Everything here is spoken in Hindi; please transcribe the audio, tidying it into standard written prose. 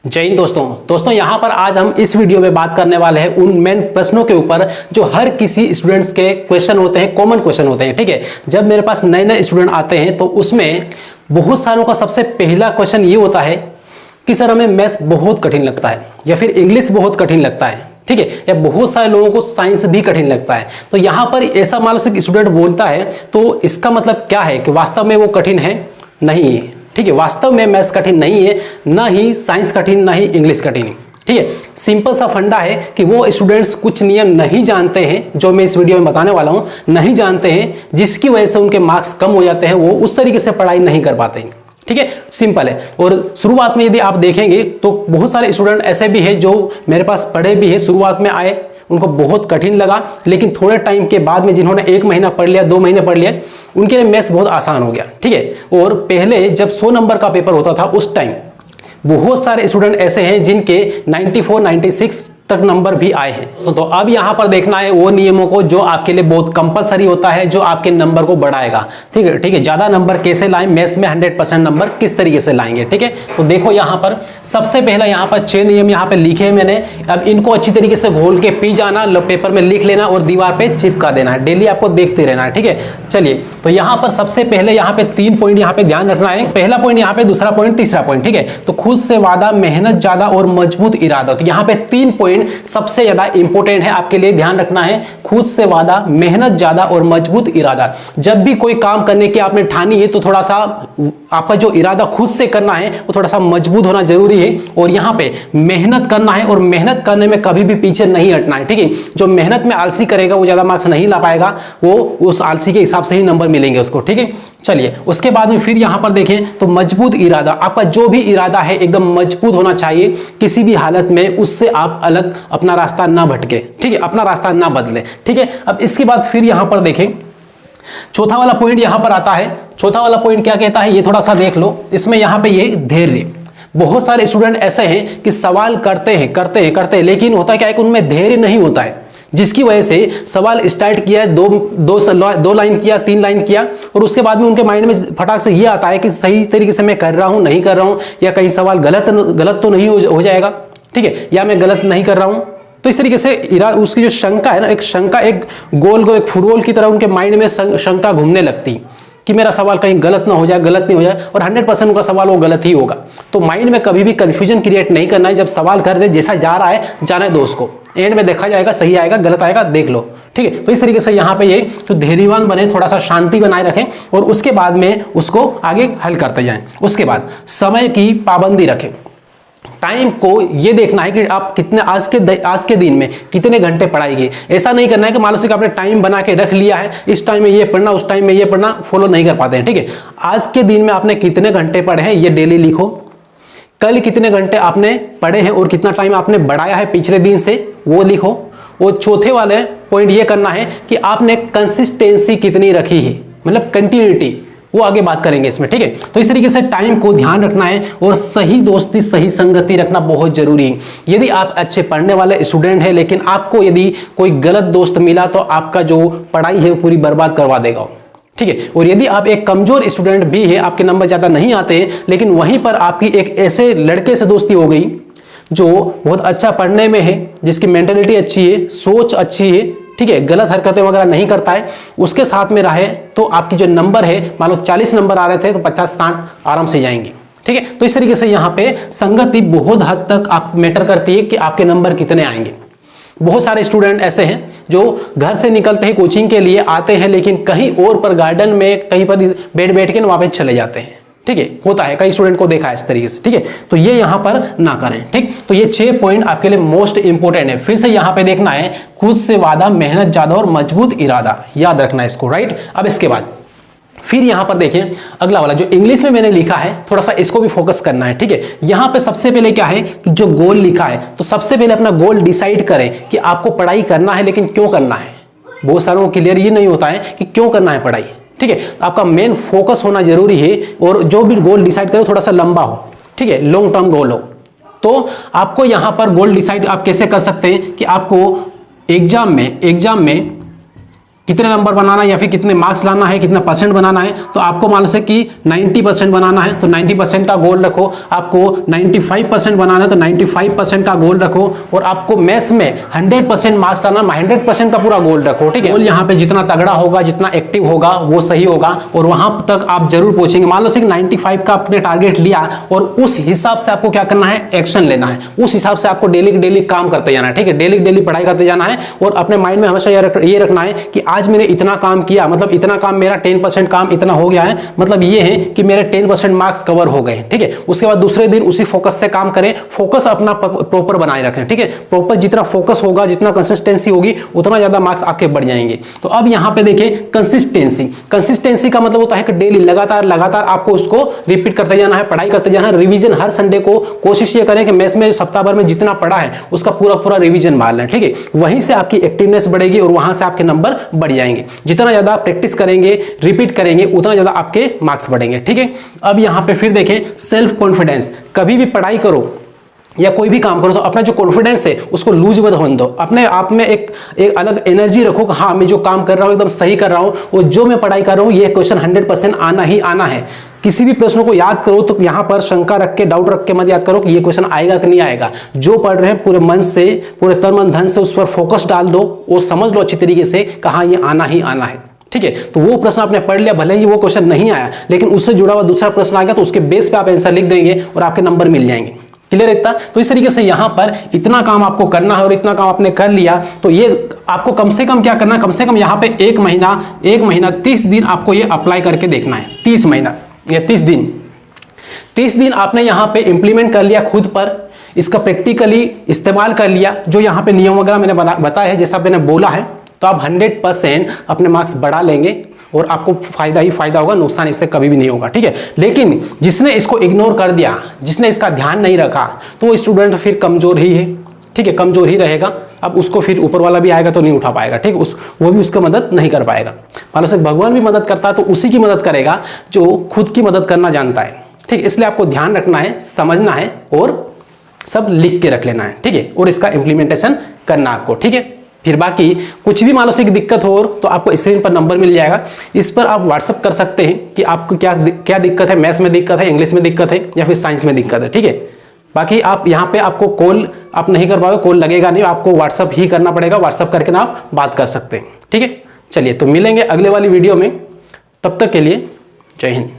जय हिंद दोस्तों यहाँ पर आज हम इस वीडियो में बात करने वाले हैं उन मेन प्रश्नों के ऊपर जो हर किसी स्टूडेंट्स के क्वेश्चन होते हैं, कॉमन क्वेश्चन होते हैं। ठीक है, जब मेरे पास नए नए स्टूडेंट आते हैं तो उसमें बहुत सारों का सबसे पहला क्वेश्चन ये होता है कि सर हमें मैथ्स बहुत कठिन लगता है या फिर इंग्लिश बहुत कठिन लगता है। ठीक है, या बहुत सारे लोगों को साइंस भी कठिन लगता है। तो यहाँ पर ऐसा मान लो स्टूडेंट बोलता है तो इसका मतलब क्या है कि वास्तव में वो कठिन है? नहीं है। ठीक है, वास्तव में मैथ्स कठिन नहीं है, ना ही साइंस कठिन, ना ही इंग्लिश कठिन है। ठीक है, सिंपल सा फंडा है कि वो स्टूडेंट्स कुछ नियम नहीं जानते हैं जो मैं इस वीडियो में बताने वाला हूं, नहीं जानते हैं, जिसकी वजह से उनके मार्क्स कम हो जाते हैं, वो उस तरीके से पढ़ाई नहीं कर पाते हैं। ठीक है, सिंपल है। और शुरुआत में यदि आप देखेंगे तो बहुत सारे स्टूडेंट ऐसे भी है जो मेरे पास पढ़े भी है, शुरुआत में आए उनको बहुत कठिन लगा, लेकिन थोड़े टाइम के बाद में जिन्होंने 1 महीना पढ़ लिया, 2 महीने पढ़ लिया, उनके लिए मैथ्स बहुत आसान हो गया। ठीक है, और पहले जब 100 नंबर का पेपर होता था उस टाइम बहुत सारे स्टूडेंट ऐसे हैं जिनके 94, 96 तक नंबर भी आए हैं। तो अब यहां पर देखना है वो नियमों को जो आपके लिए बहुत कंपलसरी होता है, जो आपके नंबर को बढ़ाएगा। ठीक है, ज्यादा नंबर कैसे लाएं, मैथ्स में 100% नंबर किस तरीके से लाएंगे। ठीक है, तो देखो यहां पर सबसे पहला यहाँ पर 6 नियम यहाँ पे लिखे हैं मैंने। अब इनको अच्छी तरीके से घोल के पी जाना, पेपर में लिख लेना और दीवार पे चिपका देना है, डेली आपको देखते रहना है। ठीक है, चलिए तो यहाँ पर सबसे पहले यहाँ पे 3 पॉइंट यहाँ पे ध्यान रखना है। पहला पॉइंट यहाँ पे, दूसरा पॉइंट, तीसरा पॉइंट। ठीक है, तो खुद से वादा, मेहनत ज्यादा और मजबूत इरादा। तो यहाँ पे 3 पॉइंट सबसे ज्यादा इंपॉर्टेंट है, आपके लिए ध्यान रखना है। खुद से वादा, मेहनत ज्यादा और मजबूत इरादा। जब भी कोई काम करने की आपने ठानी है तो थोड़ा सा आपका जो इरादा खुद से करना है वो थोड़ा सा मजबूत होना जरूरी है। और यहाँ पे मेहनत करना है और मेहनत करने में कभी भी पीछे नहीं हटना है। ठीक है, जो मेहनत में आलसी करेगा वो ज्यादा मार्क्स नहीं ला पाएगा, वो उस आलसी के हिसाब से ही नंबर मिलेंगे उसको। ठीक है, चलिए उसके बाद में फिर यहां पर देखें तो मजबूत इरादा। आपका जो भी इरादा है एकदम मजबूत होना चाहिए, किसी भी हालत में उससे आप अलग अपना रास्ता ना भटके। ठीक है, अपना रास्ता ना बदले। ठीक है, अब इसके बाद फिर यहां पर देखें चौथा वाला पॉइंट यहां पर आता है। चौथा वाला पॉइंट क्या कहता है ये थोड़ा सा देख लो। इसमें यहां पे ये धैर्य। बहुत सारे स्टूडेंट ऐसे हैं कि सवाल करते हैं, लेकिन होता क्या है कि उनमें धैर्य नहीं होता है, जिसकी वजह से सवाल स्टार्ट किया, दो लाइन किया, 3 लाइन किया, और उसके बाद में उनके माइंड में फटाक से ये आता है कि सही तरीके से मैं कर रहा हूं, नहीं कर रहा हूं, या कहीं सवाल गलत तो नहीं हो जाएगा। ठीक है, या मैं गलत नहीं कर रहा हूं। तो इस तरीके से उसकी जो शंका है ना, एक शंका, एक एक फुटबॉल की तरह उनके माइंड में शंका घूमने लगती कि मेरा सवाल कहीं गलत ना हो जाए, गलत नहीं हो जाए, और 100% उनका सवाल वो गलत ही होगा। तो माइंड में कभी भी कंफ्यूजन क्रिएट नहीं करना है। जब सवाल कर रहे जैसा जा रहा है जाना है दोस्त को, एंड में देखा जाएगा, सही आएगा गलत आएगा देख लो। ठीक है, तो इस तरीके से यहाँ पे ये तो धैर्यवान बने, थोड़ा सा शांति बनाए रखें और उसके बाद में उसको आगे हल करते जाएं। उसके बाद समय की पाबंदी रखें। टाइम को ये देखना है कि आप कितने आज के दिन में कितने घंटे पढ़ाई की। ऐसा नहीं करना है कि मान लो कि आपने टाइम बना के रख लिया है, इस टाइम में ये पढ़ना, उस टाइम में ये पढ़ना, फॉलो नहीं कर पाते हैं। ठीक है, आज के दिन में आपने कितने घंटे पढ़े हैं ये डेली लिखो। कल कितने घंटे आपने पढ़े हैं और कितना टाइम आपने बढ़ाया है पिछले दिन से वो लिखो। और चौथे वाले पॉइंट ये करना है कि आपने कंसिस्टेंसी कितनी रखी है, मतलब कंटिन्यूटी, वो आगे बात करेंगे इसमें। ठीक है, तो इस तरीके से टाइम को ध्यान रखना है और सही दोस्ती, सही संगति रखना बहुत जरूरी है। यदि आप अच्छे पढ़ने वाले स्टूडेंट हैं लेकिन आपको यदि कोई गलत दोस्त मिला तो आपका जो पढ़ाई है वो पूरी बर्बाद करवा देगा। ठीक है, और यदि आप एक कमजोर स्टूडेंट भी है, आपके नंबर ज्यादा नहीं आते हैं, लेकिन वहीं पर आपकी एक ऐसे लड़के से दोस्ती हो गई जो बहुत अच्छा पढ़ने में है, जिसकी मेंटेलिटी अच्छी है, सोच अच्छी है, ठीक है, गलत हरकतें वगैरह नहीं करता है, उसके साथ में रहे तो आपकी जो नंबर है, मान लो 40 नंबर आ रहे थे तो 50-60 आराम से जाएंगे। ठीक है, तो इस तरीके से यहाँ पे संगति बहुत हद तक आप मैटर करती है कि आपके नंबर कितने आएंगे। बहुत सारे स्टूडेंट ऐसे हैं जो घर से निकलते हैं, कोचिंग के लिए आते हैं, लेकिन कहीं और पर गार्डन में कहीं पर बैठ के वहां पे चले जाते हैं। ठीक है, होता है, कई स्टूडेंट को देखा है इस तरीके से। ठीक है, तो ये यहां पर ना करें। ठीक, तो ये 6 पॉइंट आपके लिए मोस्ट इंपोर्टेंट है। फिर से यहां पे देखना है खुद से वादा, मेहनत ज्यादा और मजबूत इरादा, याद रखना है इसको। राइट, अब इसके बाद फिर यहां पर देखिए अगला वाला जो इंग्लिश में मैंने लिखा है, थोड़ा सा इसको भी फोकस करना है। ठीक है, यहां पे सबसे पहले क्या है कि जो गोल लिखा है, तो सबसे पहले अपना गोल डिसाइड करें कि आपको पढ़ाई करना है, लेकिन क्यों करना है। बहुत सारों को क्लियर ये नहीं होता है कि क्यों करना है पढ़ाई। ठीक है, तो आपका मेन फोकस होना जरूरी है और जो भी गोल डिसाइड करो थोड़ा सा लंबा हो। ठीक है, लॉन्ग टर्म गोल हो। तो आपको यहां पर गोल डिसाइड आप कैसे कर सकते हैं कि आपको एग्जाम में कितने नंबर बनाना है या फिर कितने मार्क्स लाना है, कितना परसेंट बनाना है, तो आपको मान लो से कि 90% बनाना है तो 90% का गोल रखो, आपको 95% बनाना है तो 95% का गोल रखो, और आपको मैथ्स में 100% मार्क्स लाना, 100% का पूरा गोल रखो, ठीक है। गोल यहाँ पे जितना तगड़ा होगा, जितना एक्टिव होगा वो सही होगा, और वहां तक आप जरूर पहुंचेंगे। मान लो से 95 का आपने टारगेट लिया और उस हिसाब से आपको क्या करना है, एक्शन लेना है, उस हिसाब से आपको डेली काम करते जाना है, ठीक है, डेली पढ़ाई करते जाना है, और अपने माइंड में हमेशा ये रखना है कि आज मैंने इतना काम किया, मतलब इतना काम, मेरा 10% काम इतना हो गया है, मतलब ये है कि मेरे 10% मार्क्स कवर हो गए, ठीक है। उसके बाद दूसरे दिन उसी फोकस से काम करें, फोकस अपना प्रॉपर बनाए रखें, ठीक है। प्रॉपर जितना फोकस होगा, जितना कंसिस्टेंसी होगी, उतना ज्यादा मार्क्स आपके बढ़ जाएंगे। तो अब यहां पे देखिए कंसिस्टेंसी का मतलब होता है कि डेली लगातार आपको उसको रिपीट करते जाना है, पढ़ाई करते जाना है, रिवीजन हर संडे को कोशिश ये करें कि मैथ्स में सप्ताह भर में जितना पढ़ा है उसका पूरा रिवीजन मार लें, ठीक है। वहीं से आपकी एक्टिवनेस बढ़ेगी और वहां से आपके नंबर बढ़ जाएंगे। जितना ज्यादा प्रैक्टिस करेंगे, रिपीट करेंगे, उतना ज्यादा आपके मार्क्स बढ़ेंगे, ठीक है। अब यहां पे फिर देखें सेल्फ कॉन्फिडेंस। कभी भी पढ़ाई करो या कोई भी काम करो तो अपना जो कॉन्फिडेंस है उसको लूज मत होने दो। अपने आप में एक अलग एनर्जी रखो कि हाँ मैं जो काम कर रहा हूं एकदम सही कर रहा हूं, और जो मैं पढ़ाई कर रहा हूं ये क्वेश्चन 100% आना ही आना है। किसी भी प्रश्न को याद करो तो यहां पर शंका रख के, डाउट रख के मत याद करो कि ये क्वेश्चन आएगा कि नहीं आएगा। जो पढ़ रहे हैं पूरे मन से, पूरे तन मन धन से उस पर फोकस डाल दो और समझ लो अच्छी तरीके से कहाँ ये आना ही आना है, ठीक है। तो वो प्रश्न आपने पढ़ लिया, भले ही वो क्वेश्चन नहीं आया लेकिन उससे जुड़ा हुआ दूसरा प्रश्न आ गया तो उसके बेस पे आप आंसर लिख देंगे और आपके नंबर मिल जाएंगे। क्लियर इतना? तो इस तरीके से यहां पर इतना काम आपको करना है और इतना काम आपने कर लिया तो ये आपको कम से कम क्या करना है, कम से कम यहां पे एक महीना 30 दिन आपको ये अप्लाई करके देखना है। 30 महीना या 30 दिन आपने यहां पे इंप्लीमेंट कर लिया खुद पर, इसका प्रैक्टिकली इस्तेमाल कर लिया, जो यहां पे नियम वगैरह मैंने बताया है, जैसा मैंने बोला है, तो आप 100% अपने मार्क्स बढ़ा लेंगे और आपको फायदा ही फायदा होगा, नुकसान इससे कभी भी नहीं होगा, ठीक है। लेकिन जिसने इसको इग्नोर कर दिया, जिसने इसका ध्यान नहीं रखा, तो वो स्टूडेंट फिर कमजोर ही है, ठीक है, कमजोर ही रहेगा। अब उसको फिर ऊपर वाला भी आएगा तो नहीं उठा पाएगा, ठीक, वो भी उसका मदद नहीं कर पाएगा। मान लो भगवान भी मदद करता है तो उसी की मदद करेगा जो खुद की मदद करना जानता है, ठीक। इसलिए आपको ध्यान रखना है, समझना है और सब लिख के रख लेना है, ठीक है, और इसका इंप्लीमेंटेशन करना आपको, ठीक है। फिर बाकी कुछ भी मान लो से दिक्कत हो तो आपको स्क्रीन पर नंबर मिल जाएगा, इस पर आप व्हाट्सअप कर सकते हैं कि आपको क्या दिक्कत है, मैथ्स में दिक्कत है, इंग्लिश में दिक्कत है या फिर साइंस में दिक्कत है, ठीक है। बाकी आप यहाँ पे आपको कॉल आप नहीं कर पाओगे, कॉल लगेगा नहीं, आपको व्हाट्सअप ही करना पड़ेगा, व्हाट्सअप करके ना आप बात कर सकते हैं, ठीक है। चलिए तो मिलेंगे अगले वाली वीडियो में, तब तक के लिए जय हिंद।